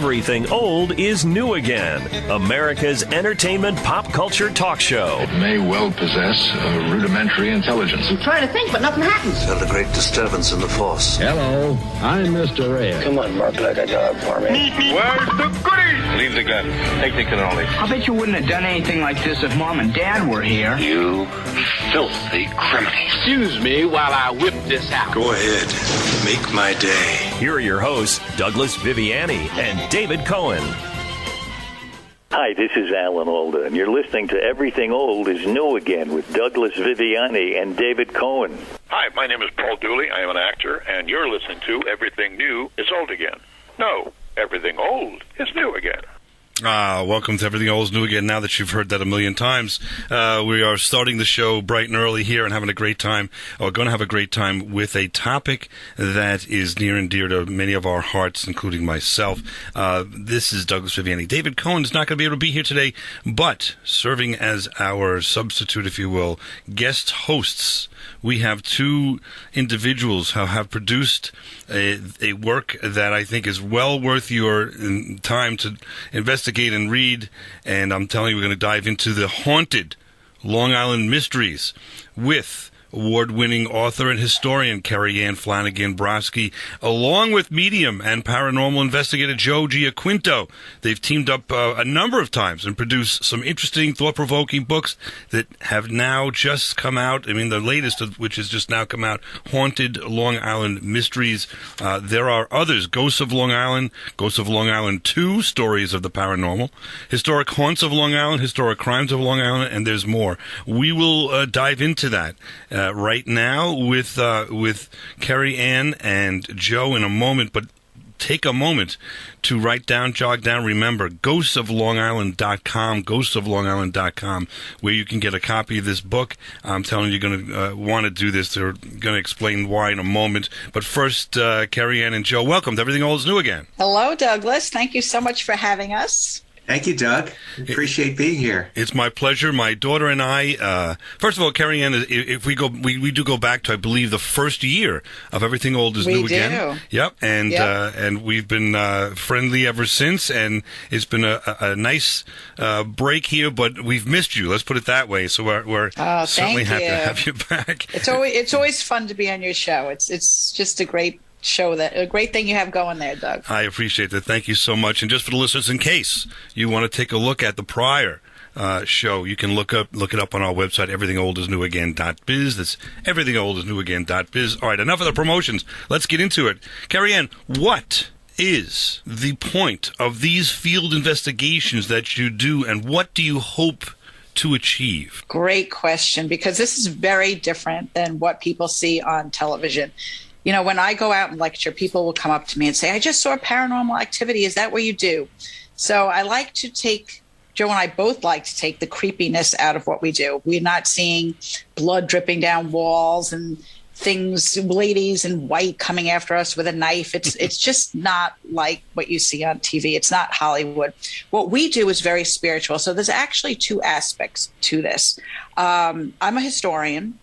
Everything Old is New Again, America's entertainment pop culture talk show. It may well possess a rudimentary intelligence. I'm trying to think, but nothing happens. Felt a great disturbance in the force. Hello, I'm Mr. Red. Come on, bark like a dog for me. Where's the goodies? Leave the gun. Take the cannoli. I bet you wouldn't have done anything like this if Mom and Dad were here. You filthy criminal. Excuse me while I whip this out. Go ahead. Make my day. Here are your hosts, Douglas Viviani and David Cohen. Hi, this is Alan Alda, and you're listening to Everything Old is New Again with Douglas Viviani and David Cohen. Hi, my name is Paul Dooley. I am an actor, and you're listening to Everything New is Old Again. No, Everything Old is New Again. Welcome to Everything Old is New Again. Now that you've heard that a million times, we are starting the show bright and early here and having a great time, or going to have a great time with a topic that is near and dear to many of our hearts, including myself. This is Douglas Viviani. David Cohen is not going to be able to be here today, but serving as our substitute, if you will, guest hosts, we have two individuals who have produced a work that I think is well worth your time to investigate and read, and I'm telling you, we're going to dive into the haunted Long Island mysteries with award-winning author and historian Kerriann Flanagan Brosky, along with medium and paranormal investigator Joe Giaquinto. They've teamed up a number of times and produced some interesting, thought-provoking books that have now just come out. I mean, the latest of which has just now come out, Haunted Long Island Mysteries. There are others, Ghosts of Long Island 2, Stories of the Paranormal, Historic Haunts of Long Island, Historic Crimes of Long Island, and there's more. We will dive into that right now with Kerriann and Joe in a moment, but take a moment to jog down, remember, ghostsoflongisland.com, where you can get a copy of this book. I'm telling you, you're going to want to do this. They're going to explain why in a moment. But first, Kerriann and Joe, welcome to Everything Old is New Again. Hello, Douglas. Thank you so much for having us. Thank you, Doug. Appreciate being here. It's my pleasure. My daughter and I, first of all, Kerriann, if we do go back to, I believe, the first year of Everything Old is New Again. Yep. And we've been friendly ever since, and it's been a nice break here, but we've missed you. Let's put it that way. So we're certainly happy to have you back. It's always fun to be on your show. It's just a great show, a great thing you have going there, Doug. I appreciate that. Thank you so much. And just for the listeners, in case you want to take a look at the prior show, you can look it up on our website, everythingoldisnewagain.biz. That's everythingoldisnewagain.biz. All right, enough of the promotions. Let's get into it. Kerriann, what is the point of these field investigations that you do, and what do you hope to achieve? Great question, because this is very different than what people see on television. You know, when I go out and lecture, people will come up to me and say, I just saw paranormal activity. Is that what you do? So I like to Joe and I both like to take the creepiness out of what we do. We're not seeing blood dripping down walls and things, ladies in white coming after us with a knife. It's just not like what you see on TV. It's not Hollywood. What we do is very spiritual. So there's actually two aspects to this. I'm a historian,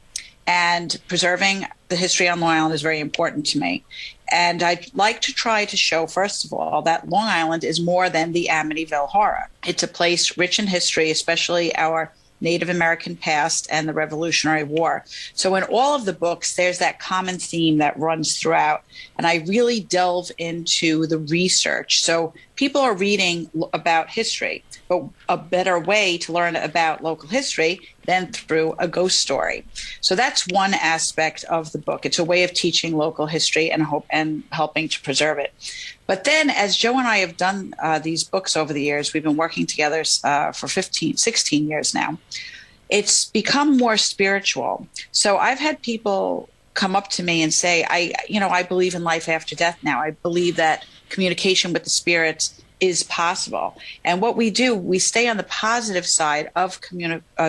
and preserving the history on Long Island is very important to me. And I'd like to try to show, first of all, that Long Island is more than the Amityville Horror. It's a place rich in history, especially our Native American past and the Revolutionary War. So in all of the books, there's that common theme that runs throughout. And I really delve into the research. So people are reading about history, but a better way to learn about local history than through a ghost story. So that's one aspect of the book. It's a way of teaching local history and helping to preserve it. But then, as Joe and I have done these books over the years, we've been working together for 16 years now. It's become more spiritual. So I've had people come up to me and say, I believe in life after death now. I believe that communication with the spirits is possible. And what we do, we stay on the positive side of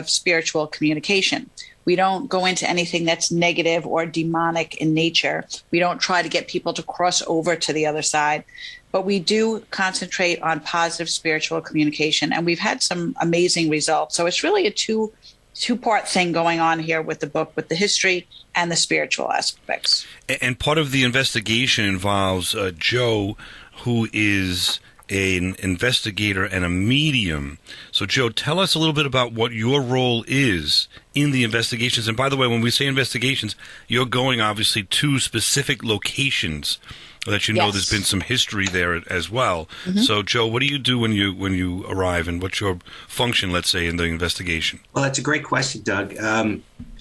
spiritual communication. We don't go into anything that's negative or demonic in nature. We don't try to get people to cross over to the other side, but we do concentrate on positive spiritual communication, and we've had some amazing results. So it's really a two-part thing going on here with the book, with the history and the spiritual aspects. And part of the investigation involves Joe, who is an investigator and a medium. So, Joe, tell us a little bit about what your role is in the investigations. And by the way, when we say investigations, you're going obviously to specific locations that you know there's been some history there as well. Mm-hmm. So, Joe, what do you do when you arrive, and what's your function, let's say, in the investigation? Well, that's a great question, Doug.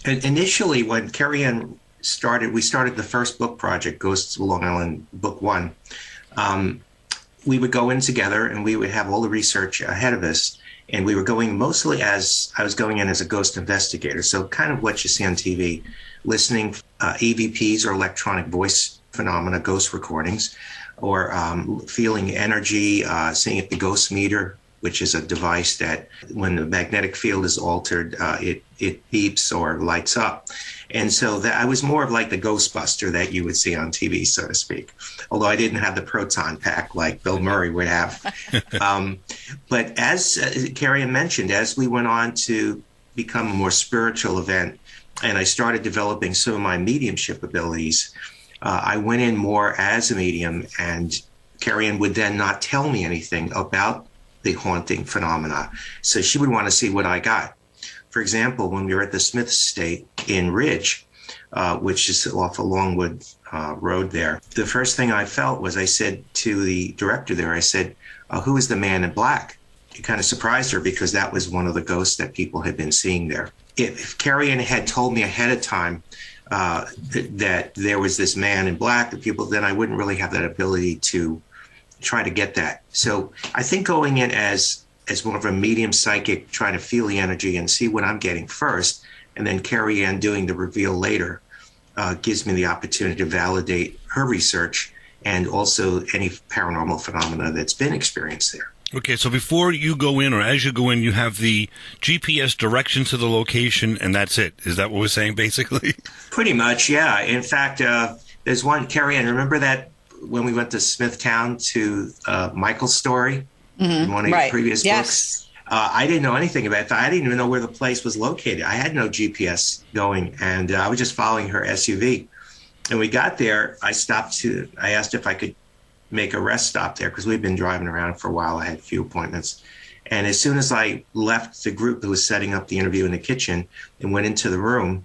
Initially, when Kerriann we started the first book project, Ghosts of Long Island, Book 1. We would go in together, and we would have all the research ahead of us. And we were going mostly I was going in as a ghost investigator. So kind of what you see on TV, listening EVPs or electronic voice phenomena, ghost recordings, or feeling energy, seeing at the ghost meter, which is a device that when the magnetic field is altered, it beeps or lights up. And so I was more of like the Ghostbuster that you would see on TV, so to speak, although I didn't have the proton pack like Bill Murray would have. But as Kerriann mentioned, as we went on to become a more spiritual event, and I started developing some of my mediumship abilities, I went in more as a medium, and Kerriann would then not tell me anything about the haunting phenomena. So she would want to see what I got. For example, when we were at the Smith Estate in Ridge, which is off of Longwood Road there, the first thing I felt was I said to the director there, I said, who is the man in black? It kind of surprised her because that was one of the ghosts that people had been seeing there. If Kerriann had told me ahead of time that there was this man in black, then I wouldn't really have that ability to try to get that. So I think going in as more of a medium psychic, trying to feel the energy and see what I'm getting first, and then Kerriann doing the reveal later, gives me the opportunity to validate her research and also any paranormal phenomena that's been experienced there. Okay, so before you go in, or as you go in, you have the GPS directions to the location, and that's it. Is that what we're saying, basically? Pretty much, yeah. In fact, there's one, Kerriann, remember that when we went to Smithtown to Michael's story? In one of your previous books. I didn't know anything about it. I didn't even know where the place was located. I had no GPS going, and I was just following her SUV. And we got there. I asked if I could make a rest stop there because we'd been driving around for a while. I had a few appointments. And as soon as I left the group that was setting up the interview in the kitchen and went into the room,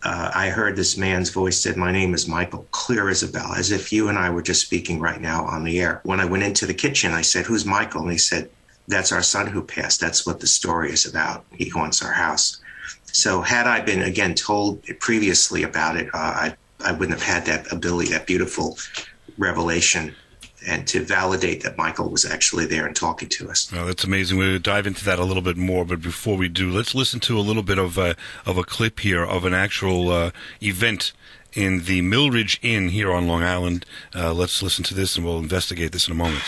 I heard this man's voice said, "My name is Michael," clear as a bell, as if you and I were just speaking right now on the air. When I went into the kitchen, I said, "Who's Michael?" And he said, "That's our son who passed. That's what the story is about. He haunts our house." So had I been, again, told previously about it, I wouldn't have had that ability, that beautiful revelation, and to validate that Michael was actually there and talking to us. Oh, that's amazing. We'll dive into that a little bit more, but before we do, let's listen to a little bit of a clip here of an actual event in the Millridge Inn here on Long Island. Let's listen to this, and we'll investigate this in a moment.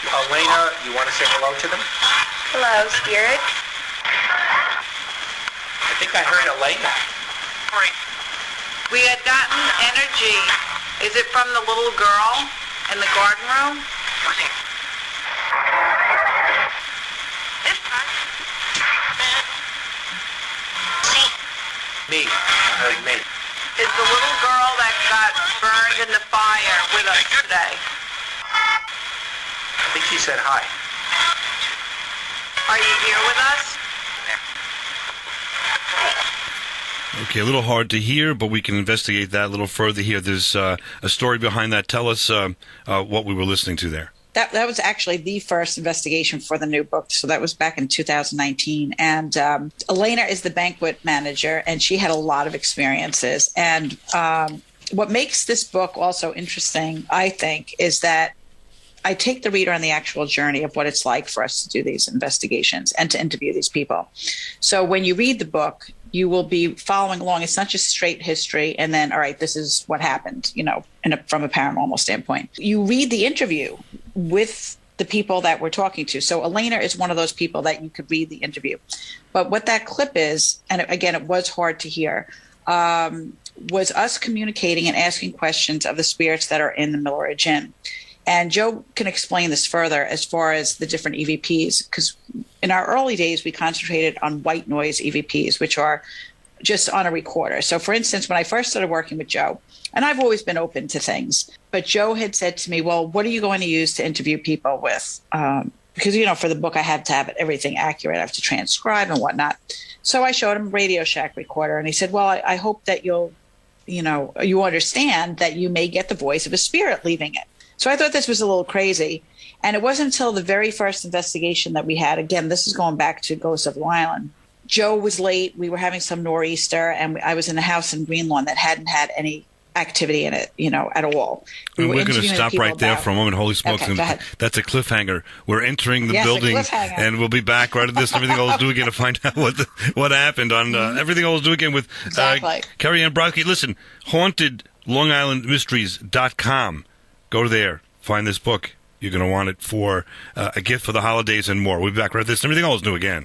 Elena, you want to say hello to them? Hello, Spirit. I think I heard Elena. We had gotten energy. Is it from the little girl in the garden room? Me. I heard me. Is the little girl that got burned in the fire with us today? I think she said hi. Are you here with us? Okay, a little hard to hear, but we can investigate that a little further here. There's a story behind that. Tell us what we were listening to there. That was actually the first investigation for the new book. So that was back in 2019. And Elena is the banquet manager, and she had a lot of experiences. And what makes this book also interesting, I think, is that I take the reader on the actual journey of what it's like for us to do these investigations and to interview these people. So when you read the book, you will be following along. It's not just straight history and then, all right, this is what happened, from a paranormal standpoint. You read the interview with the people that we're talking to. So Elena is one of those people that you could read the interview. But what that clip is, and again, it was hard to hear, was us communicating and asking questions of the spirits that are in the Millridge Inn. And Joe can explain this further as far as the different EVPs, because in our early days, we concentrated on white noise EVPs, which are just on a recorder. So for instance, when I first started working with Joe, and I've always been open to things, but Joe had said to me, well, what are you going to use to interview people with? Because, for the book, I had to have everything accurate. I have to transcribe and whatnot. So I showed him a Radio Shack recorder, and he said, well, I hope that you understand that you may get the voice of a spirit leaving it. So I thought this was a little crazy. And it wasn't until the very first investigation that we had, again, this is going back to Ghosts of Long Island. Joe was late. We were having some nor'easter, and I was in a house in Greenlawn that hadn't had any activity in it, at all. We're going to stop right there for a moment. Holy smokes. Okay, that's a cliffhanger. We're entering the building, and we'll be back right at this Everything Old Do Again to find out what happened on Everything Old Do Again with Kerriann Brosky. Listen, hauntedlongislandmysteries.com. Go there. Find this book. You're going to want it for a gift for the holidays and more. We'll be back right at this Everything Old Do Again.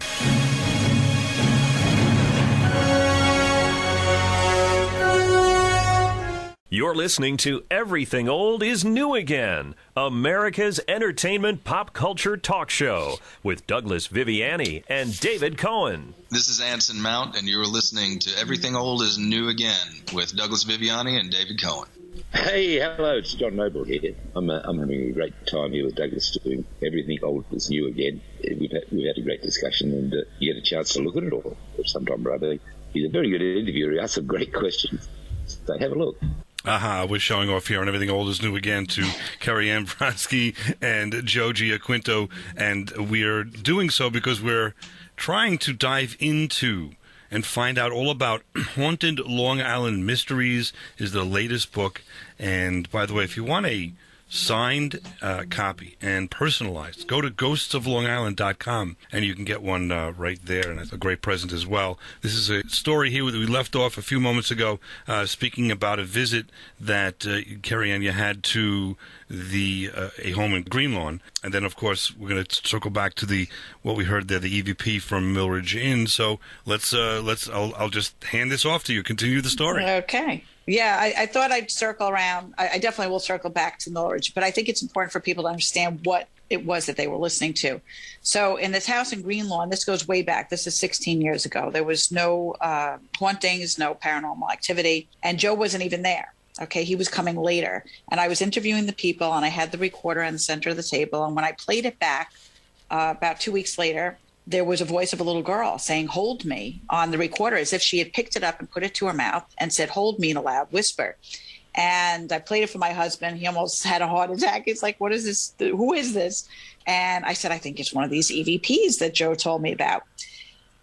You're listening to Everything Old is New Again, America's entertainment pop culture talk show with Douglas Viviani and David Cohen. This is Anson Mount, and you're listening to Everything Old is New Again with Douglas Viviani and David Cohen. Hey, hello, it's John Noble here. I'm having a great time here with Douglas doing Everything Old is New Again. We've had a great discussion, and you get a chance to look at it all sometime or other. He's a very good interviewer. He asks some great questions. So have a look. We're showing off here on Everything Old is New Again to Kerriann Brosky and Joe Giaquinto, and we're doing so because we're trying to dive into and find out all about Haunted Long Island Mysteries is the latest book. And by the way, if you want a signed copy and personalized, go to ghostsoflongisland.com and you can get one right there, and it's a great present as well. This is a story here that we left off a few moments ago, speaking about a visit that Kerriann, you had to a home in Greenlawn, and then of course we're going to circle back to what we heard there, the EVP from Millridge Inn. So I'll just hand this off to you. Continue the story. Okay. Yeah, I thought I'd circle around. I definitely will circle back to Millridge, but I think it's important for people to understand what it was that they were listening to. So in this house in Greenlawn, this goes way back. This is 16 years ago. There was no hauntings, no paranormal activity, and Joe wasn't even there. Okay, he was coming later, and I was interviewing the people, and I had the recorder in the center of the table, and when I played it back about 2 weeks later, there was a voice of a little girl saying, "Hold me," on the recorder, as if she had picked it up and put it to her mouth and said, "Hold me," in a loud whisper. And I played it for my husband. He almost had a heart attack. He's like, "What is this? Who is this?" And I said, "I think it's one of these EVPs that Joe told me about."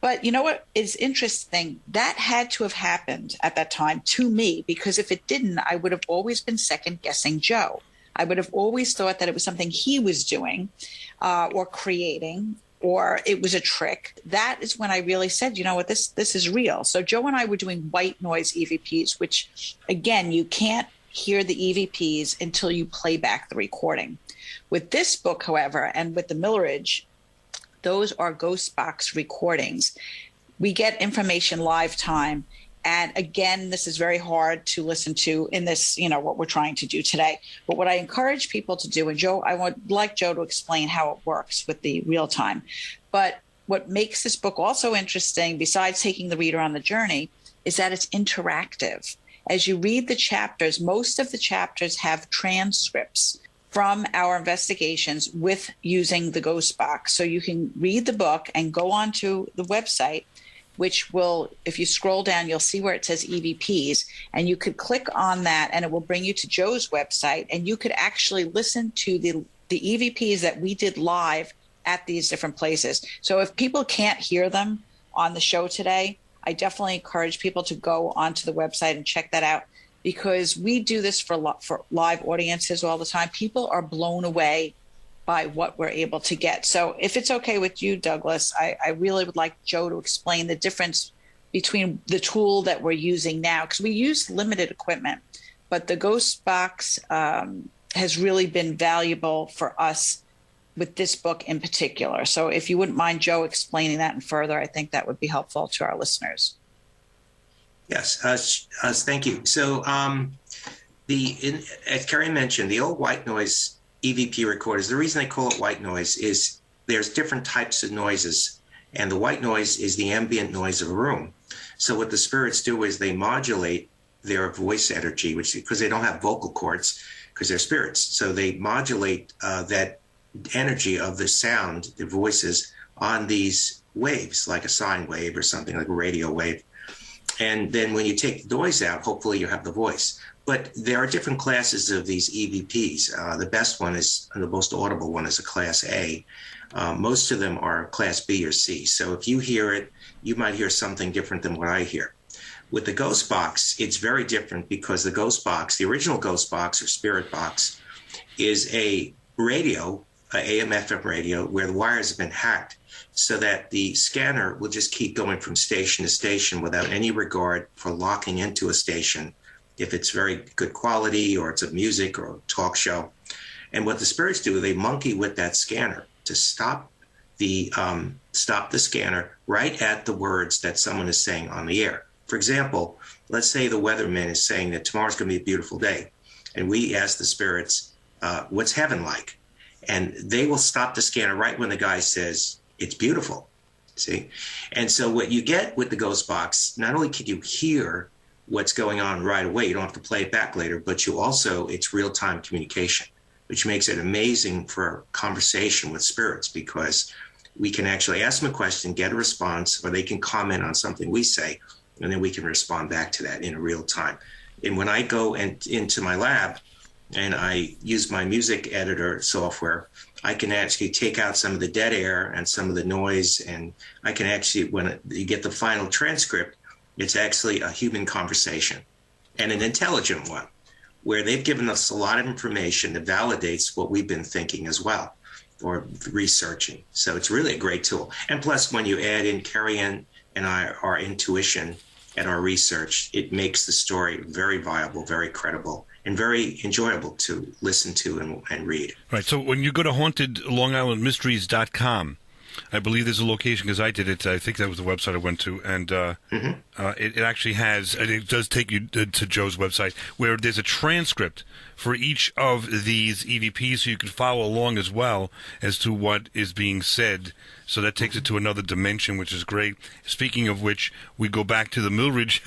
But you know what is interesting? That had to have happened at that time to me, because if it didn't, I would have always been second guessing Joe. I would have always thought that it was something he was doing or creating, or it was a trick. That is when I really said, you know what, this is real. So Joe and I were doing white noise EVPs, which, again, you can't hear the EVPs until you play back the recording. With this book, however, and with the Millridge, those are ghost box recordings. We get information live time. And again, this is very hard to listen to in this, what we're trying to do today. But what I encourage people to do, and Joe, I would like Joe to explain how it works with the real time. But what makes this book also interesting, besides taking the reader on the journey, is that it's interactive. As you read the chapters, most of the chapters have transcripts from our investigations with using the ghost box. So you can read the book and go onto the website, which will, if you scroll down, you'll see where it says EVPs, and you could click on that and it will bring you to Joe's website, and you could actually listen to the EVPs that we did live at these different places. So if people can't hear them on the show today, I definitely encourage people to go onto the website and check that out, because we do this for live audiences all the time. People are blown away by what we're able to get. So if it's okay with you, Douglas, I really would like Joe to explain the difference between the tool that we're using now, because we use limited equipment, but the ghost box has really been valuable for us with this book in particular. So if you wouldn't mind Joe explaining that and further, I think that would be helpful to our listeners. Yes, thank you. So as Kerriann mentioned, the old white noise EVP recorders, the reason I call it white noise is there's different types of noises. And the white noise is the ambient noise of a room. So what the spirits do is they modulate their voice energy, which because they don't have vocal cords, because they're spirits. So they modulate that energy of the sound, the voices, on these waves, like a sine wave or something, like a radio wave. And then when you take the noise out, hopefully you have the voice. But there are different classes of these EVPs. The best one is, the most audible one is a class A. Most of them are class B or C. So if you hear it, you might hear something different than what I hear. With the ghost box, it's very different because the ghost box, the original ghost box or spirit box, is a radio, an AM/FM radio, where the wires have been hacked so that the scanner will just keep going from station to station without any regard for locking into a station if it's very good quality or it's a music or a talk show. And what the spirits do, they monkey with that scanner to stop the scanner right at the words that someone is saying on the air. For example, let's say the weatherman is saying that tomorrow's going to be a beautiful day, and we ask the spirits, what's heaven like? And they will stop the scanner right when the guy says, it's beautiful, see? And so what you get with the ghost box, not only can you hear what's going on right away, you don't have to play it back later, but you also, it's real-time communication, which makes it amazing for conversation with spirits, because we can actually ask them a question, get a response, or they can comment on something we say, and then we can respond back to that in real time. And when I go into my lab and I use my music editor software, I can actually take out some of the dead air and some of the noise, and I can actually, when you get the final transcript, it's actually a human conversation, and an intelligent one, where they've given us a lot of information that validates what we've been thinking as well, or researching. So it's really a great tool. And plus, when you add in Kerriann and our intuition and our research, it makes the story very viable, very credible, and very enjoyable to listen to and read. Right. So when you go to hauntedlongislandmysteries.com, I believe there's a location, because I did it. I think that was the website I went to, and it actually has, and it does take you to Joe's website, where there's a transcript for each of these EVPs, so you can follow along as well as to what is being said. So that takes it to another dimension, which is great. Speaking of which, we go back to the Millridge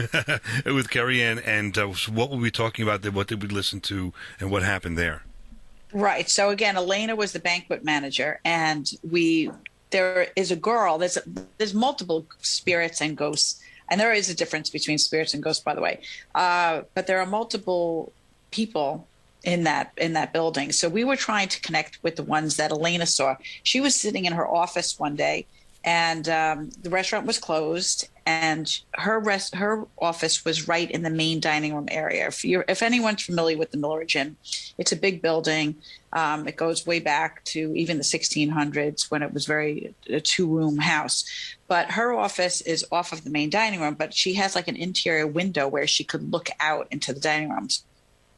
with Kerriann, and what were we talking about there? What did we listen to, and what happened there? Right. So again, Elena was the banquet manager, and there is a girl. There's multiple spirits and ghosts, and there is a difference between spirits and ghosts, by the way. But there are multiple people in that building. So we were trying to connect with the ones that Elena saw. She was sitting in her office one day, and the restaurant was closed, and her office was right in the main dining room area. If anyone's familiar with the Millridge Inn, it's a big building. It goes way back to even the 1600s, when it was a two-room house. But her office is off of the main dining room, but she has like an interior window where she could look out into the dining rooms.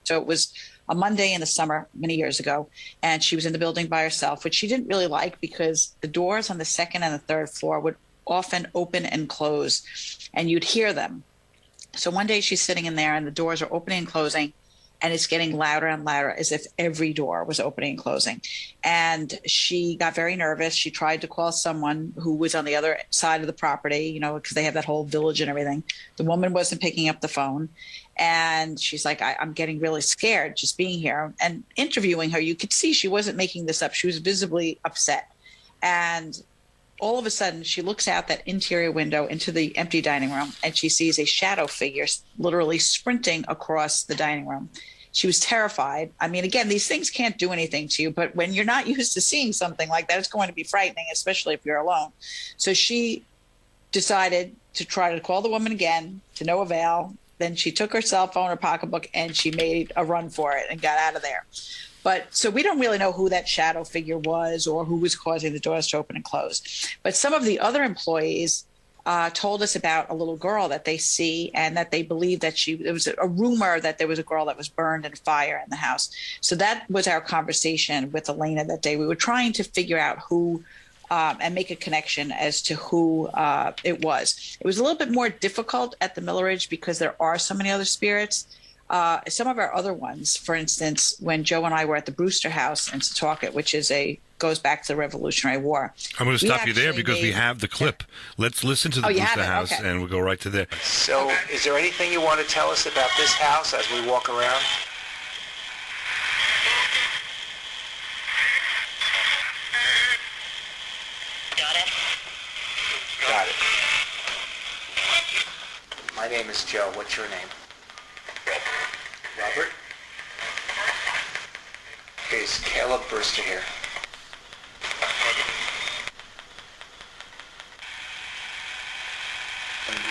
So it was a Monday in the summer many years ago, and she was in the building by herself, which she didn't really like, because the doors on the second and the third floor would often open and close, and you'd hear them. So one day she's sitting in there, and the doors are opening and closing, and it's getting louder and louder, as if every door was opening and closing. And she got very nervous. She tried to call someone who was on the other side of the property, because they have that whole village and everything. The woman wasn't picking up the phone. And she's like, I'm getting really scared just being here. And interviewing her, you could see she wasn't making this up. She was visibly upset. And all of a sudden, she looks out that interior window into the empty dining room, and she sees a shadow figure literally sprinting across the dining room. She was terrified. I mean, again, these things can't do anything to you, but when you're not used to seeing something like that, it's going to be frightening, especially if you're alone. So she decided to try to call the woman again, to no avail. Then she took her cell phone, her pocketbook, and she made a run for it and got out of there. But so we don't really know who that shadow figure was or who was causing the doors to open and close. But some of the other employees told us about a little girl that they see, and that they believe that there was a rumor that there was a girl that was burned in a fire in the house. So that was our conversation with Elena that day. We were trying to figure out who and make a connection as to who it was. It was a little bit more difficult at the Millridge because there are so many other spirits. Some of our other ones, for instance, when Joe and I were at the Brewster House in Setauket, which is a goes back to the Revolutionary War. I'm going to stop you there because we have the clip. Let's listen to the Brewster house, and we'll go right to there. So, is there anything you want to tell us about this house as we walk around? Got it. My name is Joe. What's your name? Robert? Is Caleb Brewster here?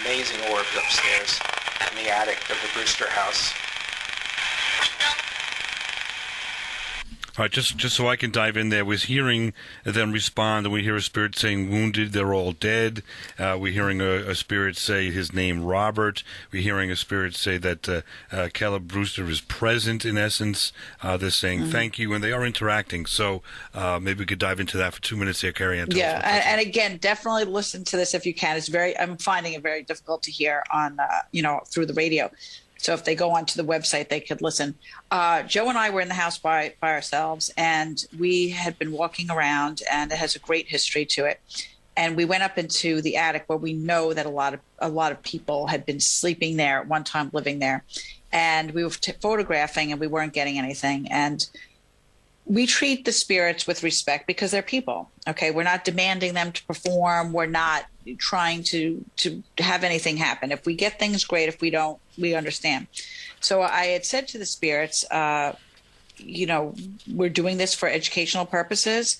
Amazing orbs upstairs in the attic of the Brewster house. All right, just so I can dive in there, was hearing them respond, and we hear a spirit saying wounded, they're all dead. We're hearing a spirit say his name, Robert. We're hearing a spirit say that Caleb Brewster is present, in essence. They're saying thank you, and they are interacting. So maybe we could dive into that for 2 minutes here, Kerriann. Yeah, and again, definitely listen to this if you can. I'm finding it very difficult to hear on, through the radio. So if they go onto the website, they could listen. Joe and I were in the house by ourselves, and we had been walking around, and it has a great history to it. And we went up into the attic where we know that a lot of people had been sleeping there at one time, living there. And we were photographing, and we weren't getting anything. And we treat the spirits with respect because they're people. Okay, we're not demanding them to perform. We're not trying to have anything happen. If we get things, great. If we don't, we understand. So I had said to the spirits, we're doing this for educational purposes.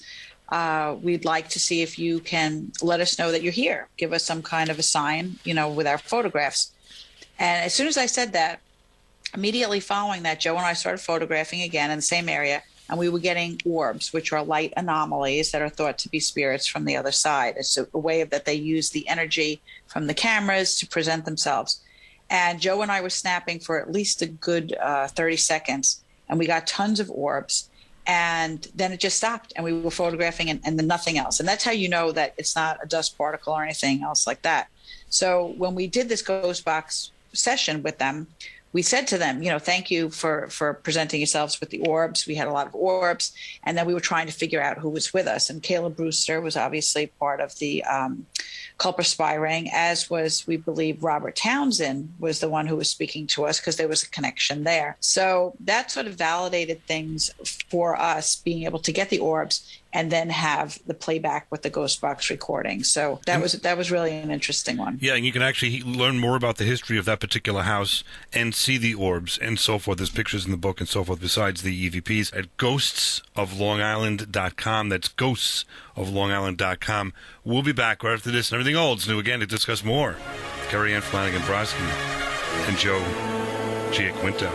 We'd like to see if you can let us know that you're here. Give us some kind of a sign, with our photographs. And as soon as I said that, immediately following that, Joe and I started photographing again in the same area. And we were getting orbs, which are light anomalies that are thought to be spirits from the other side. It's a way that they use the energy from the cameras to present themselves. And Joe and I were snapping for at least a good 30 seconds, and we got tons of orbs. And then it just stopped, and we were photographing and then nothing else. And that's how you know that it's not a dust particle or anything else like that. So when we did this ghost box session with them, we said to them, thank you for presenting yourselves with the orbs. We had a lot of orbs. And then we were trying to figure out who was with us. And Caleb Brewster was obviously part of the Culper Spy Ring, as was, we believe, Robert Townsend was the one who was speaking to us because there was a connection there. So that sort of validated things for us, being able to get the orbs and then have the playback with the ghost box recording. So that was really an interesting one. Yeah, and you can actually learn more about the history of that particular house and see the orbs and so forth. There's pictures in the book and so forth besides the EVPs at ghostsoflongisland.com. That's ghostsoflongisland.com. We'll be back right after this and Everything Old's New Again to discuss more. Kerriann Flanagan Brosky and Joe Giaquinto.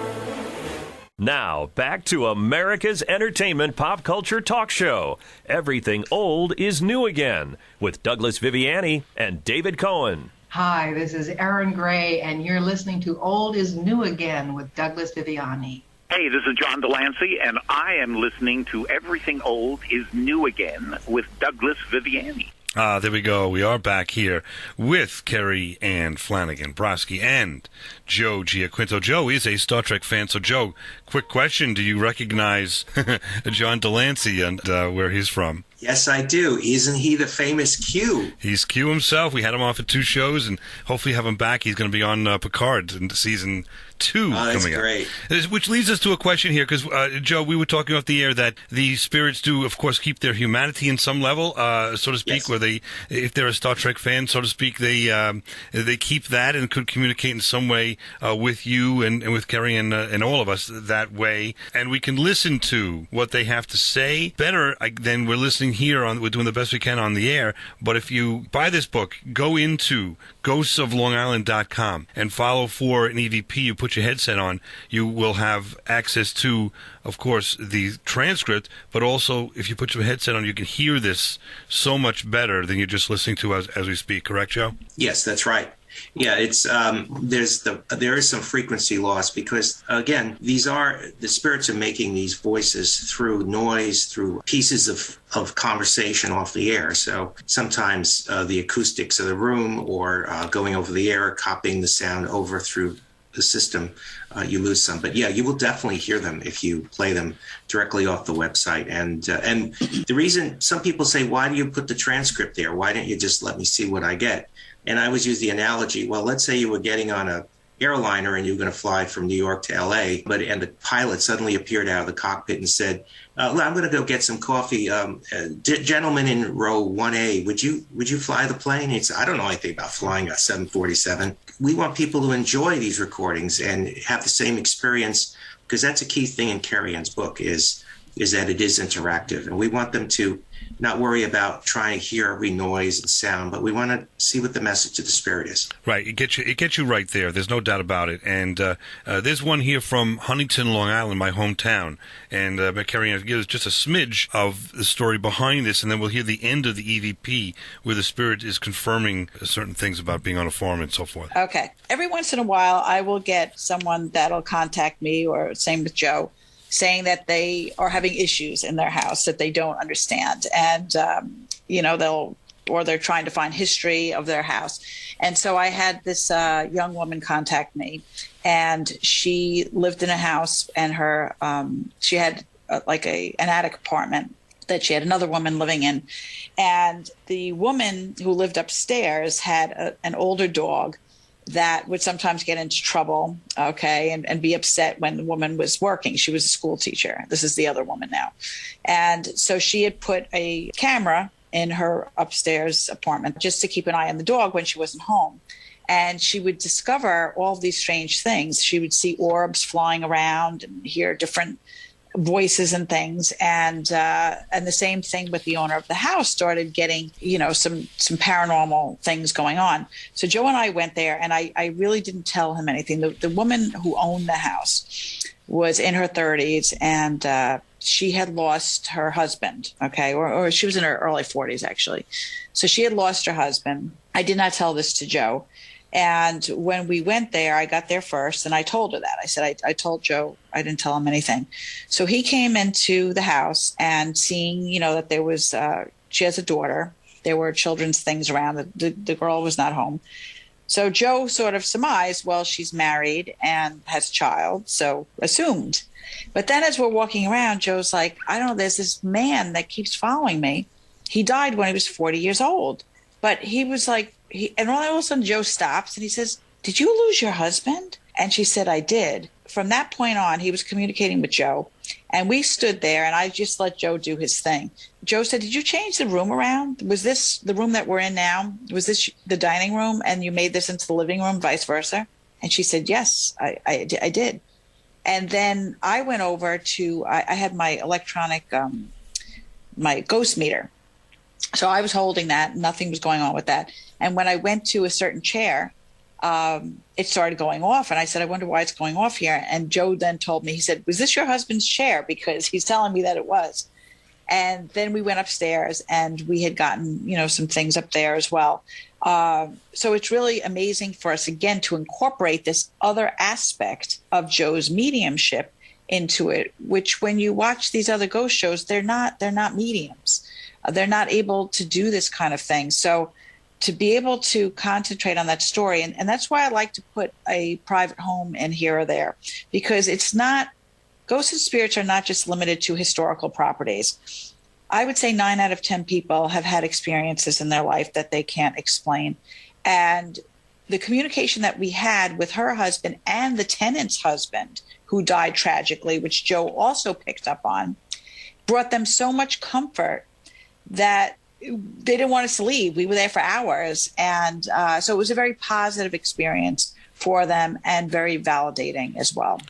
Now, back to America's entertainment pop culture talk show. Everything Old is New Again with Douglas Viviani and David Cohen. Hi, this is Erin Gray, and you're listening to Old is New Again with Douglas Viviani. Hey, this is John Delancey, and I am listening to Everything Old is New Again with Douglas Viviani. There we go. We are back here with Kerriann Flanagan Brosky and Joe Giaquinto. Joe is a Star Trek fan. So, Joe, quick question. Do you recognize John Delancey and where he's from? Yes, I do. Isn't he the famous Q? He's Q himself. We had him on for 2 shows, and hopefully have him back. He's going to be on Picard in season 2 coming up. Great. Which leads us to a question here, because, Joe, we were talking off the air that the spirits do, of course, keep their humanity in some level, so to speak, yes. where they, if they're a Star Trek fan, so to speak, they keep that and could communicate in some way with you and with Kerriann and all of us that way. And we can listen to what they have to say better than we're listening here. We're doing the best we can on the air. But if you buy this book, go into ghostsoflongisland.com and follow for an EVP. You put your headset on, you will have access to, of course, the transcript, but also if you put your headset on, you can hear this so much better than you're just listening to as we speak. Correct, Joe? Yes, that's right. Yeah, it's there is some frequency loss because, again, the spirits are making these voices through noise, through pieces of conversation off the air. So sometimes the acoustics of the room or going over the air, copying the sound over through the system, you lose some. But yeah, you will definitely hear them if you play them directly off the website. And the reason some people say, why do you put the transcript there? Why don't you just let me see what I get? And I always use the analogy, well, let's say you were getting on a airliner and you were going to fly from New York to LA, and the pilot suddenly appeared out of the cockpit and said, I'm going to go get some coffee. Gentlemen in row 1A, would you fly the plane? It's, I don't know anything about flying a 747. We want people to enjoy these recordings and have the same experience, because that's a key thing in Kerriann's book is that it is interactive. And we want them to not worry about trying to hear every noise and sound, but we want to see what the message of the spirit is. Right. It gets you right there. There's no doubt about it. And there's one here from Huntington, Long Island, my hometown. And Kerriann gives just a smidge of the story behind this, and then we'll hear the end of the EVP where the spirit is confirming certain things about being on a farm and so forth. Okay. Every once in a while, I will get someone that'll contact me, or same with Joe, saying that they are having issues in their house that they don't understand. And, they're trying to find history of their house. And so I had this young woman contact me, and she lived in a house, and she had an attic apartment that she had another woman living in. And the woman who lived upstairs had an older dog that would sometimes get into trouble, okay, and be upset when the woman was working. She was a school teacher. This is the other woman now. And so she had put a camera in her upstairs apartment just to keep an eye on the dog when she wasn't home. And she would discover all these strange things. She would see orbs flying around and hear different voices and things, and the same thing with the owner of the house, started getting some paranormal things going on. So Joe and I went there, and I really didn't tell him anything. The woman who owned the house was in her 30s, and she had lost her husband, okay, or she was in her early 40s actually. So she had lost her husband. I did not tell this to Joe. And when we went there, I got there first, and I told her that. I said, I told Joe, I didn't tell him anything. So he came into the house, and seeing, that there was, she has a daughter. There were children's things around. The girl was not home. So Joe sort of surmised, well, she's married and has a child, so assumed. But then as we're walking around, Joe's like, I don't know, there's this man that keeps following me. He died when he was 40 years old. But he was like, and all of a sudden Joe stops and he says, did you lose your husband? And she said, I did. From that point on, he was communicating with Joe. And we stood there, and I just let Joe do his thing. Joe said, did you change the room around? Was this the room that we're in now? Was this the dining room, and you made this into the living room, vice versa? And she said, yes, I did. And then I went over to, I had my electronic, my ghost meter. So I was holding that. Nothing was going on with that. And when I went to a certain chair, it started going off. And I said, I wonder why it's going off here. And Joe then told me, he said, was this your husband's chair? Because he's telling me that it was. And then we went upstairs, and we had gotten, some things up there as well. So it's really amazing for us, again, to incorporate this other aspect of Joe's mediumship into it, which when you watch these other ghost shows, they're not mediums. They're not able to do this kind of thing. So to be able to concentrate on that story, and that's why I like to put a private home in here or there, because it's not, ghosts and spirits are not just limited to historical properties. I would say 9 out of 10 people have had experiences in their life that they can't explain. And the communication that we had with her husband and the tenant's husband, who died tragically, which Joe also picked up on, brought them so much comfort that they didn't want us to leave. We were there for hours. And so it was a very positive experience for them, and very validating as well.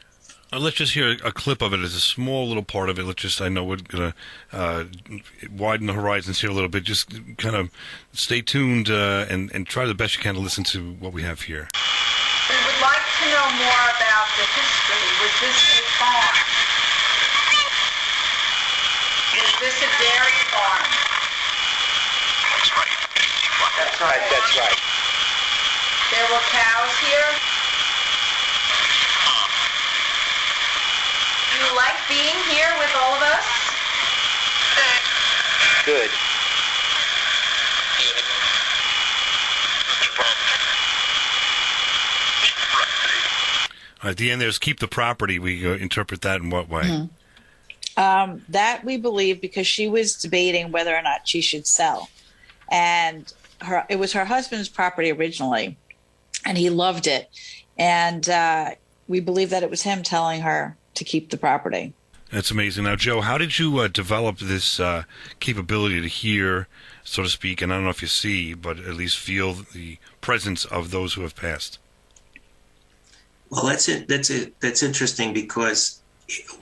Let's just hear a clip of it. It's a small little part of it. I know we're going to widen the horizons here a little bit. Just kind of stay tuned and try the best you can to listen to what we have here. We would like to know more about the history. Was this a farm? Was this a dairy farm? That's right. That's right. That's right. There were cows here? Do you like being here with all of us? Good. At the end, there's keep the property. We interpret that in what way? Mm-hmm. That we believe because she was debating whether or not she should sell. And it was her husband's property originally, and he loved it. And we believe that it was him telling her to keep the property. That's amazing. Now, Joe, how did you develop this capability to hear, so to speak, and I don't know if you see, but at least feel the presence of those who have passed? Well, that's interesting because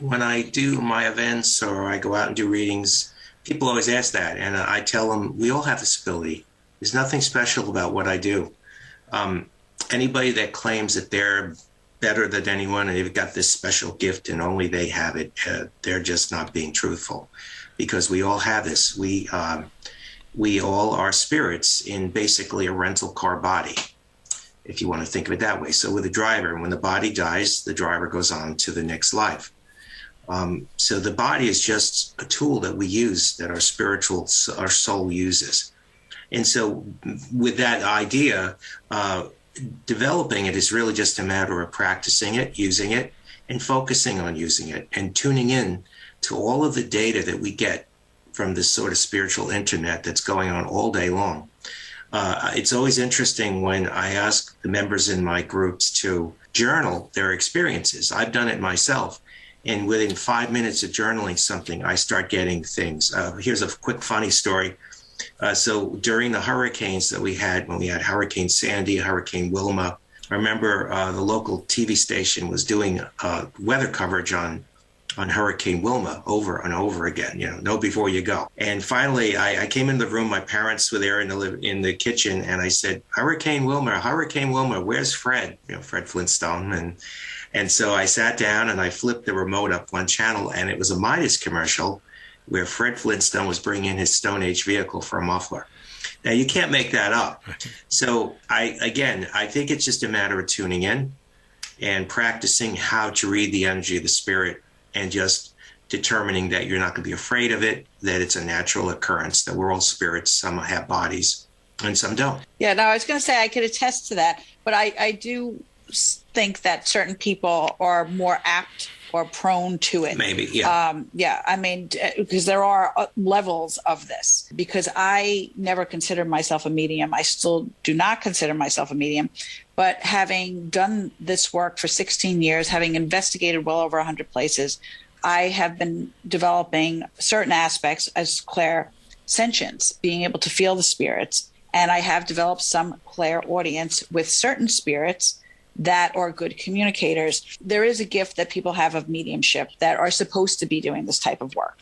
when I do my events or I go out and do readings, people always ask that, and I tell them we all have this ability. There's nothing special about what I do. Anybody that claims that they're better than anyone and they've got this special gift and only they have it, they're just not being truthful, because we all have this. We all are spirits in basically a rental car body, if you want to think of it that way. So with a driver, when the body dies, the driver goes on to the next life. So the body is just a tool that we use, that our soul uses. And so with that idea, developing it is really just a matter of practicing it, using it, and focusing on using it, and tuning in to all of the data that we get from this sort of spiritual internet that's going on all day long. It's always interesting when I ask the members in my groups to journal their experiences. I've done it myself. And within 5 minutes of journaling something, I start getting things. Here's a quick funny story. So during the hurricanes that we had, when we had Hurricane Sandy, Hurricane Wilma, I remember the local TV station was doing weather coverage on Hurricane Wilma over and over again, know before you go. And finally, I came in the room, my parents were there in the kitchen, and I said, Hurricane Wilma, where's Fred? Fred Flintstone. And so I sat down and I flipped the remote up one channel, and it was a Midas commercial where Fred Flintstone was bringing in his Stone Age vehicle for a muffler. Now, you can't make that up. So I think it's just a matter of tuning in and practicing how to read the energy of the spirit, and just determining that you're not going to be afraid of it, that it's a natural occurrence, that we're all spirits. Some have bodies and some don't. Yeah, no, I was going to say I could attest to that, but I do think that certain people are more apt or prone to it. Maybe, yeah. I mean, because there are levels of this. Because I never considered myself a medium. I still do not consider myself a medium. But having done this work for 16 years, having investigated well over 100 places, I have been developing certain aspects as clairsentience, being able to feel the spirits. And I have developed some clairaudience with certain spirits that are good communicators. There is a gift that people have of mediumship that are supposed to be doing this type of work.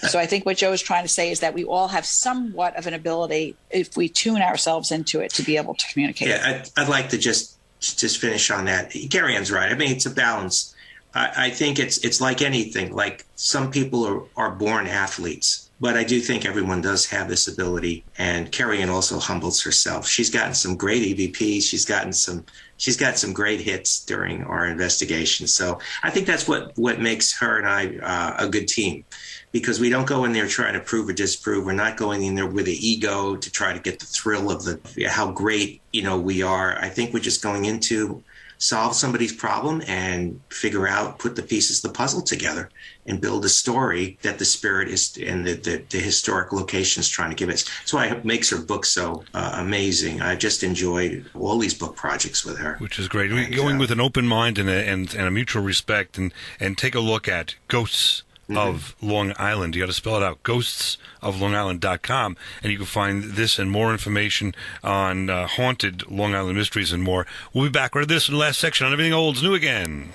So I think what Joe is trying to say is that we all have somewhat of an ability, if we tune ourselves into it, to be able to communicate. Yeah, I'd like to just finish on that. Kerriann's right. I mean, it's a balance. I think it's like anything. Like, some people are born athletes, but I do think everyone does have this ability. And Kerriann also humbles herself. She's gotten some great EVPs. She's got some great hits during our investigation. So I think that's what makes her and I a good team, because we don't go in there trying to prove or disprove. We're not going in there with an ego to try to get the thrill of how great we are. I think we're just going in to solve somebody's problem and put the pieces of the puzzle together and build a story that the spirit is and the historic location is trying to give us. That's why it makes her book so amazing. I just enjoyed all these book projects with her. Which is great. Going with an open mind and a mutual respect, and take a look at Ghosts of Long Island. You got to spell it out, ghostsoflongisland.com, and you can find this and more information on haunted Long Island mysteries and more. We'll be back right at this in the last section on Everything Old is New Again.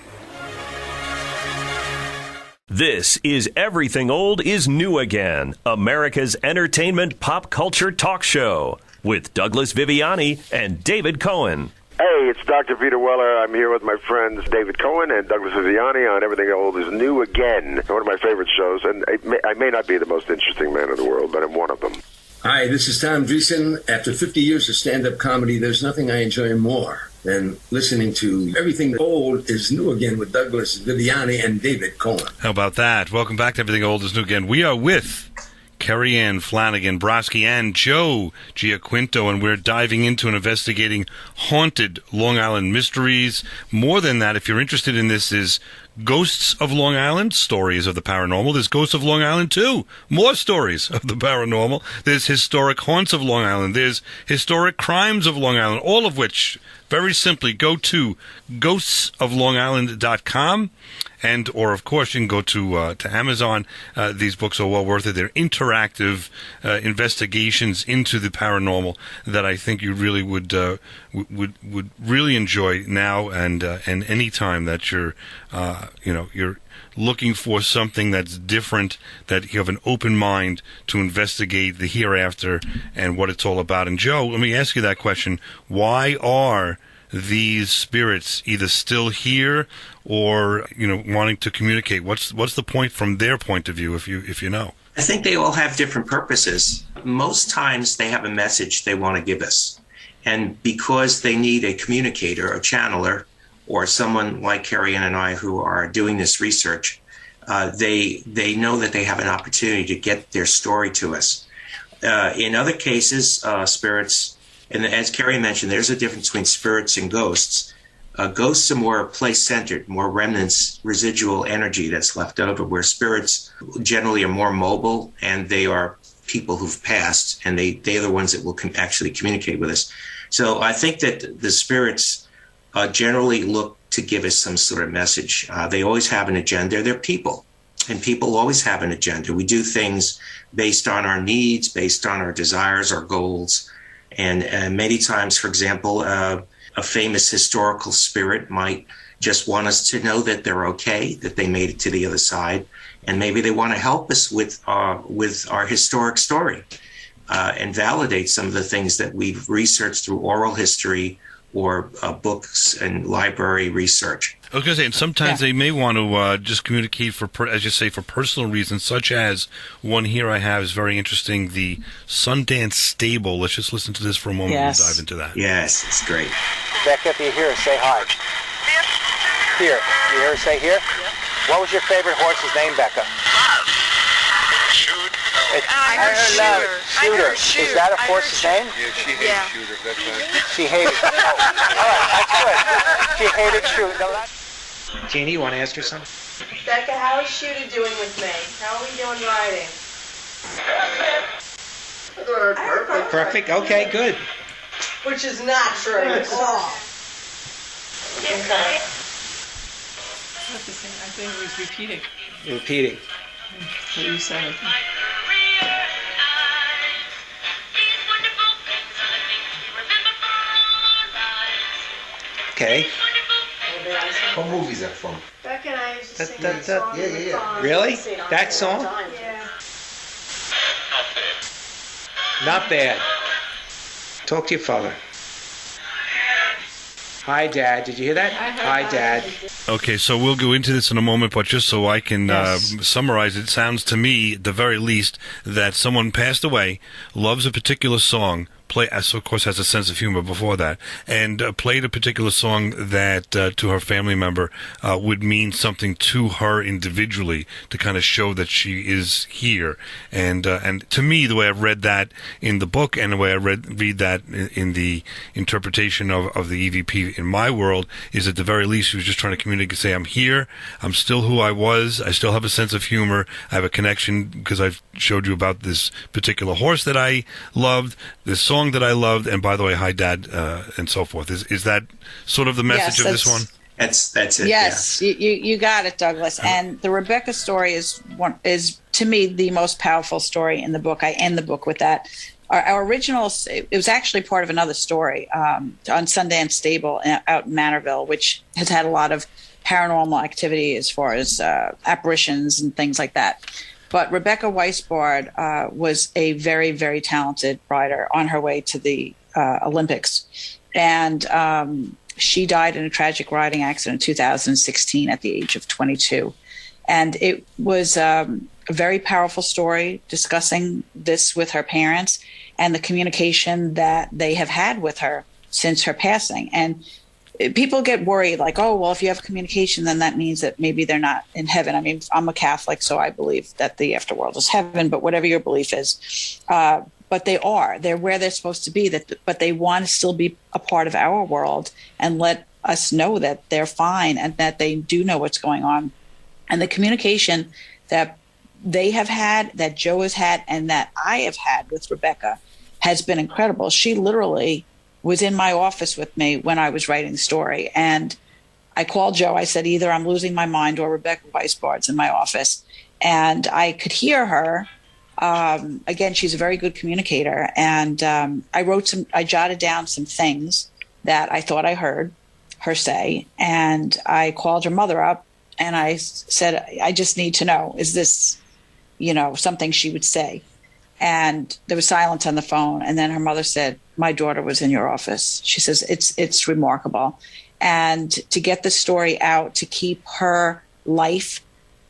This is Everything Old is New Again, America's entertainment pop culture talk show, with Douglas Viviani and David Cohen. Hey, it's Dr. Peter Weller. I'm here with my friends David Cohen and Douglas Viviani on Everything Old is New Again, one of my favorite shows. And I may not be the most interesting man in the world, but I'm one of them. Hi, this is Tom Dreesen. After 50 years of stand-up comedy, there's nothing I enjoy more than listening to Everything Old is New Again with Douglas Viviani and David Cohen. How about that? Welcome back to Everything Old is New Again. We are with Kerriann Flanagan Brosky and Joe Giaquinto, and we're diving into and investigating haunted Long Island mysteries. More than that, if you're interested in this, is Ghosts of Long Island, stories of the paranormal. There's Ghosts of Long Island, too. More stories of the paranormal. There's historic haunts of Long Island. There's historic crimes of Long Island, all of which, very simply, go to ghostsoflongisland.com. And, or of course, you can go to Amazon. These books are well worth it. They're interactive investigations into the paranormal that I think you really would really enjoy now and any time that you're looking for something that's different, that you have an open mind to investigate the hereafter and what it's all about. And Joe, let me ask you that question: why are these spirits either still here or wanting to communicate? What's the point from their point of view, if you know? I think they all have different purposes. Most times they have a message they want to give us, and because they need a communicator, a channeler, or someone like Kerriann and I who are doing this research, they know that they have an opportunity to get their story to us. In other cases, spirits, and as Kerriann mentioned, there's a difference between spirits and ghosts. Ghosts are more place-centered, more remnants, residual energy that's left over, where spirits generally are more mobile, and they are people who've passed, and they are the ones that will actually communicate with us. So I think that the spirits generally look to give us some sort of message. They always have an agenda. They're people, and people always have an agenda. We do things based on our needs, based on our desires, our goals. And many times, for example, a famous historical spirit might just want us to know that they're okay, that they made it to the other side, and maybe they want to help us with our historic story and validate some of the things that we've researched through oral history or books and library research. I was going to say, and sometimes they may want to just communicate as you say, for personal reasons, such as one here I have is very interesting, the Sundance Stable. Let's just listen to this for a moment and dive into that. Yes, it's great. Becca, if you hear her, say hi. Here. You hear her say here? What was your favorite horse's name, Becca? I heard Shooter. Shooter. Is that a horse's name? Yeah, she hated Shooter. That's right. She hated. All right, that's good. She hated Shooter. No, Jeannie, you want to ask her something? Becca, how is Shooter doing with me? How are we doing riding? Perfect. Okay, good. Which is not true at all. Okay. I think it was repeating Repeating. what you said. Okay. What movie is that from? Becca and I used to sing that song. Yeah. Really? That song? Yeah. Not bad. Talk to your father. Hi, Dad. Did you hear that? Hi, Dad. Okay, so we'll go into this in a moment, but just so I can summarize, it sounds to me, at the very least, that someone passed away, loves a particular song, of course has a sense of humor before that, and played a particular song that to her family member would mean something to her individually to kind of show that she is here. And to me, the way I've read that in the book and the way I read that in the interpretation of the EVP in my world is at the very least she was just trying to communicate, say, I'm here, I'm still who I was, I still have a sense of humor, I have a connection because I've showed you about this particular horse that I loved, this song that I loved, and by the way, hi, Dad, and so forth. Is that sort of the message of this one? That's it. Yes, yeah. you got it, Douglas. And the Rebecca story is to me the most powerful story in the book. I end the book with that. Our original, it was actually part of another story on Sundance Stable out in Manorville, which has had a lot of paranormal activity as far as apparitions and things like that. But Rebecca Weisbard was a very, very talented rider on her way to the Olympics. And she died in a tragic riding accident in 2016 at the age of 22. And it was a very powerful story discussing this with her parents and the communication that they have had with her since her passing. And people get worried, like, oh, well, if you have communication, then that means that maybe they're not in heaven. I mean, I'm a Catholic, so I believe that the afterworld is heaven, but whatever your belief is. But they're where they're supposed to be, but they want to still be a part of our world and let us know that they're fine and that they do know what's going on. And the communication that they have had, that Joe has had, and that I have had with Rebecca has been incredible. She literally was in my office with me when I was writing the story. And I called Joe. I said, either I'm losing my mind or Rebecca Weisbard's in my office. And I could hear her. Again, she's a very good communicator. And I jotted down some things that I thought I heard her say. And I called her mother up and I said, I just need to know, is this, something she would say? And there was silence on the phone. And then her mother said, my daughter was in your office. She says, it's remarkable. And to get the story out, to keep her life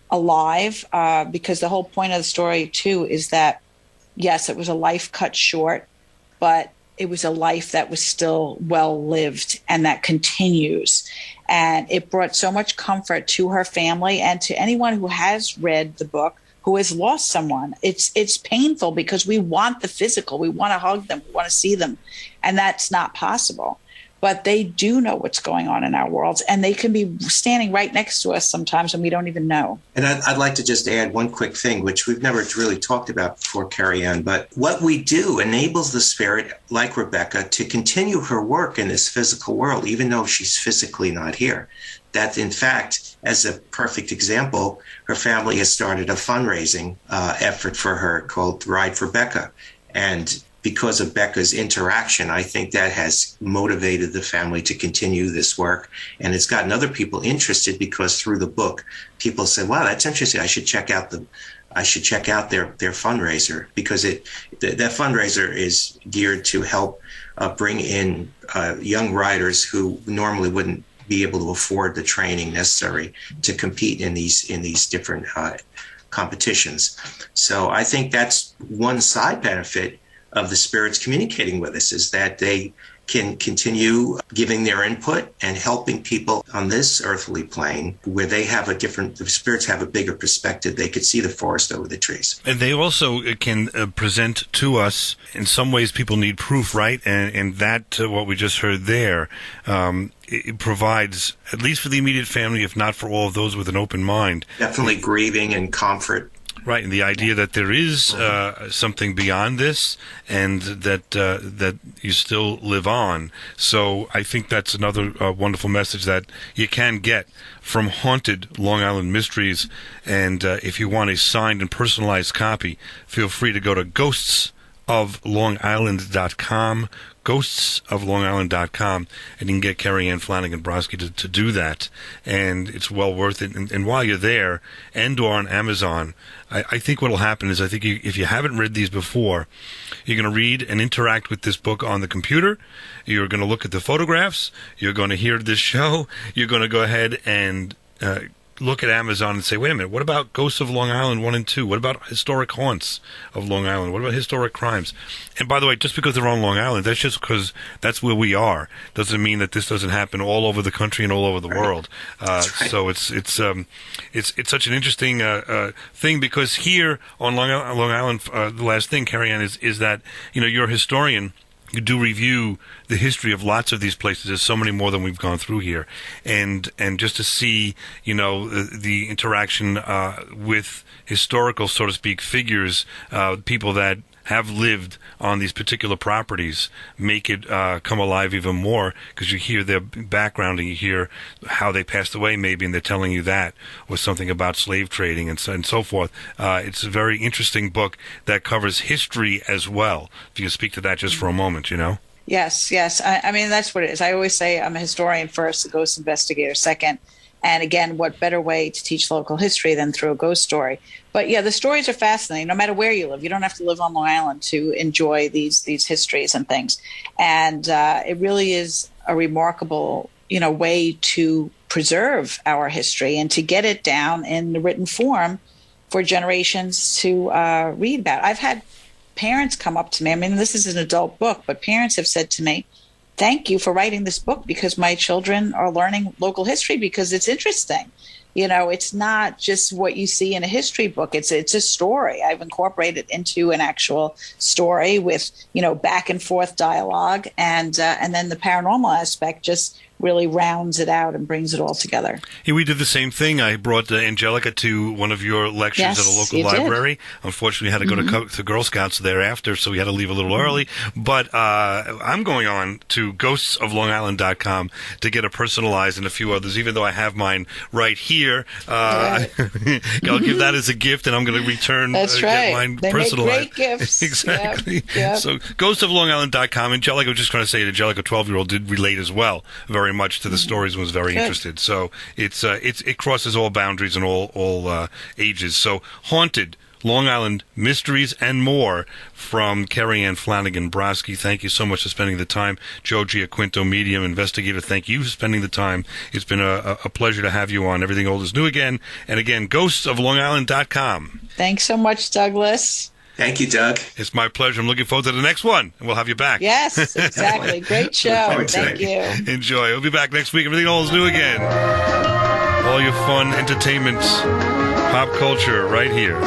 alive, because the whole point of the story, too, is that, yes, it was a life cut short, but it was a life that was still well lived and that continues. And it brought so much comfort to her family and to anyone who has read the book, who has lost someone. It's painful because we want the physical. We want to hug them. We want to see them. And that's not possible. But they do know what's going on in our worlds, and they can be standing right next to us sometimes and we don't even know. And I'd like to just add one quick thing, which we've never really talked about before, Kerriann, but what we do enables the spirit, like Rebecca, to continue her work in this physical world, even though she's physically not here. That, in fact, as a perfect example, her family has started a fundraising effort for her called Ride for Becca. And because of Becca's interaction, I think that has motivated the family to continue this work. And it's gotten other people interested because through the book, people said, wow, that's interesting. I should check out their fundraiser, because that fundraiser is geared to help bring in young riders who normally wouldn't be able to afford the training necessary to compete in these different competitions. So I think that's one side benefit of the spirits communicating with us, is that they can continue giving their input and helping people on this earthly plane where the spirits have a bigger perspective. They could see the forest over the trees. And they also can present to us, in some ways people need proof, right? And that, what we just heard there, it provides, at least for the immediate family, if not for all of those with an open mind. Definitely grieving and comfort. Right, and the idea that there is something beyond this, and that you still live on. So I think that's another wonderful message that you can get from Haunted Long Island Mysteries. And if you want a signed and personalized copy, feel free to go to ghostsoflongisland.com, ghostsoflongisland.com, and you can get Kerriann Flanagan Brosky to do that, and it's well worth it. And while you're there, and or on Amazon, I think what will happen is, if you haven't read these before, you're going to read and interact with this book on the computer. You're going to look at the photographs. You're going to hear this show. You're going to go ahead and look at Amazon and say, wait a minute, what about Ghosts of Long Island 1 and 2? What about historic haunts of Long Island? What about historic crimes? And by the way, just because they're on Long Island, that's just because that's where we are. Doesn't mean that this doesn't happen all over the country and all over the world. So it's such an interesting thing, because here on Long Island, the last thing, Kerriann, is that, you're a historian. You do review the history of lots of these places. There's so many more than we've gone through here, and just to see, the interaction with historical, so to speak, figures, people that have lived on these particular properties, make it come alive even more, because you hear their background and you hear how they passed away maybe, and they're telling you that, or something about slave trading and so forth. It's a very interesting book that covers history as well. If you can speak to that just for a moment, Yes. I mean, that's what it is. I always say I'm a historian first, a ghost investigator second. And again, what better way to teach local history than through a ghost story? But yeah, the stories are fascinating, no matter where you live. You don't have to live on Long Island to enjoy these histories and things. And it really is a remarkable, way to preserve our history and to get it down in the written form for generations to read about. I've had parents come up to me. I mean, this is an adult book, but parents have said to me, thank you for writing this book, because my children are learning local history because it's interesting. It's not just what you see in a history book. It's a story. I've incorporated into an actual story with, back and forth dialogue, and then the paranormal aspect just really rounds it out and brings it all together. Yeah, we did the same thing. I brought Angelica to one of your lectures at a local library. Unfortunately, had to go to Girl Scouts thereafter, so we had to leave a little early. But I'm going on to ghostsoflongisland.com to get a personalized and a few others, even though I have mine right here. I'll give that as a gift, and I'm going to return That's right. get mine they personalized. Make great gifts. Exactly. Yep. So ghostsoflongisland.com. Angelica, I was just going to say, Angelica, 12-year-old, did relate as well very much to the stories and was very interested. So it crosses all boundaries and all ages. So Haunted, Long Island Mysteries and More from Kerriann Flanagan Brosky. Thank you so much for spending the time. Joe Giaquinto, medium investigator, thank you for spending the time. It's been a pleasure to have you on Everything Old is New Again. And again, ghostsoflongisland.com. Thanks so much, Douglas. Thank you, Doug. It's my pleasure. I'm looking forward to the next one, and we'll have you back. Yes, exactly. Great show. Thank you. Enjoy. We'll be back next week. Everything Old is New Again. All your fun, entertainment, pop culture right here.